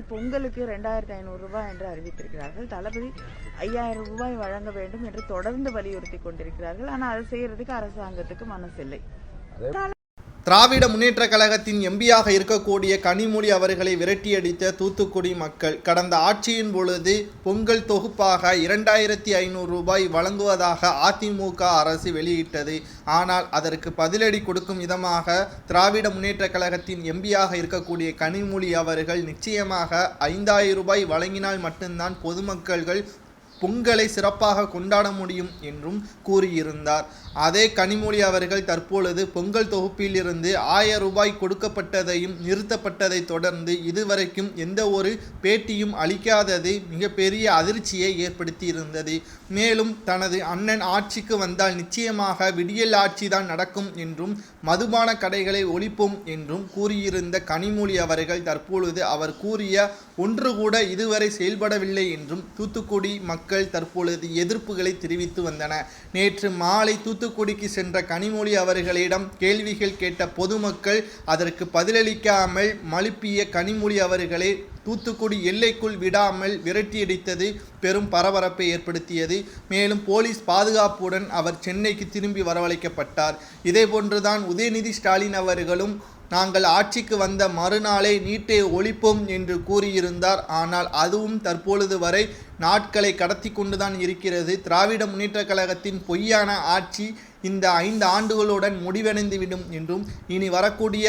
தளபதி பொங்கலுக்கு 2500 ரூபாய் என்று அறிவித்திருக்கிறார்கள். தளபதி 5000 ரூபாய் வழங்க வேண்டும் என்று தொடர்ந்து வலியுறுத்தி கொண்டிருக்கிறார்கள். ஆனால் அதை செய்யறதுக்கு அரசாங்கத்துக்கு மனசில்லை. திராவிட முன்னேற்ற கழகத்தின் எம்பியாக இருக்கக்கூடிய கனிமொழி அவர்களை விரட்டியடித்த தூத்துக்குடி மக்கள் கடந்த ஆட்சியின் பொழுது பொங்கல் தொகுப்பாக 2500 ரூபாய் வழங்குவதாக அதிமுக அரசு வெளியிட்டது. ஆனால் அதற்கு பதிலடி கொடுக்கும் விதமாக திராவிட முன்னேற்ற கழகத்தின் எம்பியாக இருக்கக்கூடிய கனிமொழி அவர்கள் நிச்சயமாக 5000 ரூபாய் வழங்கினால் மட்டும்தான் பொதுமக்கள்கள் பொங்கலை சிறப்பாக கொண்டாட முடியும் என்றும் கூறியிருந்தார். அதே கனிமொழி அவர்கள் தற்பொழுது பொங்கல் தொகுப்பில் இருந்து 1000 ரூபாய் கொடுக்கப்பட்டதையும் நிறுத்தப்பட்டதை தொடர்ந்து இதுவரைக்கும் எந்த ஒரு பேட்டியும் அளிக்காதது மிகப்பெரிய அதிர்ச்சியை ஏற்படுத்தி இருந்தது. மேலும் தனது அண்ணன் ஆட்சிக்கு வந்தால் நிச்சயமாக விடியல் ஆட்சிதான் நடக்கும் என்றும் மதுபான கடைகளை ஒழிப்போம் என்றும் கூறியிருந்த கனிமொழி அவர்கள் தற்பொழுது அவர் கூறிய ஒன்று கூட இதுவரை செயல்படவில்லை என்றும் தூத்துக்குடி மக்கள் தற்பொழுது எதிர்ப்புகளை தெரிவித்து வந்தனர். நேற்று மாலை தூத்துக்குடிக்கு சென்ற கனிமொழி அவர்களிடம் கேள்விகள் கேட்ட பொதுமக்கள் அதற்கு பதிலளிக்காமல் மழுப்பிய கனிமொழி அவர்களை தூத்துக்குடி எல்லைக்குள் விடாமல் விரட்டியடித்தது பெரும் பரபரப்பை ஏற்படுத்தியது. மேலும் போலீஸ் பாதுகாப்புடன் அவர் சென்னைக்கு திரும்பி வரவழைக்கப்பட்டார். இதேபோன்றுதான் உதயநிதி ஸ்டாலின் அவர்களும் நாங்கள் ஆட்சிக்கு வந்த மறுநாளே நீட்டை ஒழிப்போம் என்று கூறியிருந்தார். ஆனால் அதுவும் தற்பொழுது வரை நாட்களை கடத்தி கொண்டுதான் இருக்கிறது. திராவிட முன்னேற்ற கழகத்தின் பொய்யான ஆட்சி இந்த 5 ஆண்டுகளுடன் முடிவடைந்துவிடும் என்றும் இனி வரக்கூடிய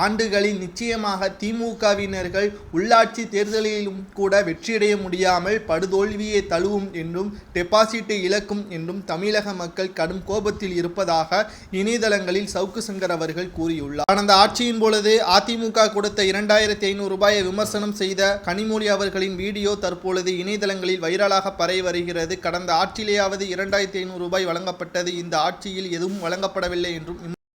ஆண்டுகளில் நிச்சயமாக திமுகவினர்கள் உள்ளாட்சி தேர்தலிலும் கூட வெற்றியடைய முடியாமல் படுதோல்வியை தழுவும் என்றும் டெபாசிட்டை இழக்கும் என்றும் தமிழக மக்கள் கடும் கோபத்தில் இருப்பதாக இணையதளங்களில் சவுக்கு சங்கர் அவர்கள் கூறியுள்ளார். கடந்த ஆட்சியின் பொழுது அதிமுக கொடுத்த 2500 ரூபாயை விமர்சனம் செய்த கனிமொழி அவர்களின் வீடியோ தற்பொழுது இணையதளங்களில் வைரலாக பரவி வருகிறது. கடந்த ஆட்சியிலேயாவது 2500 ரூபாய் வழங்கப்பட்டது, இந்த ஆட்சியில் எதுவும் வழங்கப்படவில்லை என்றும்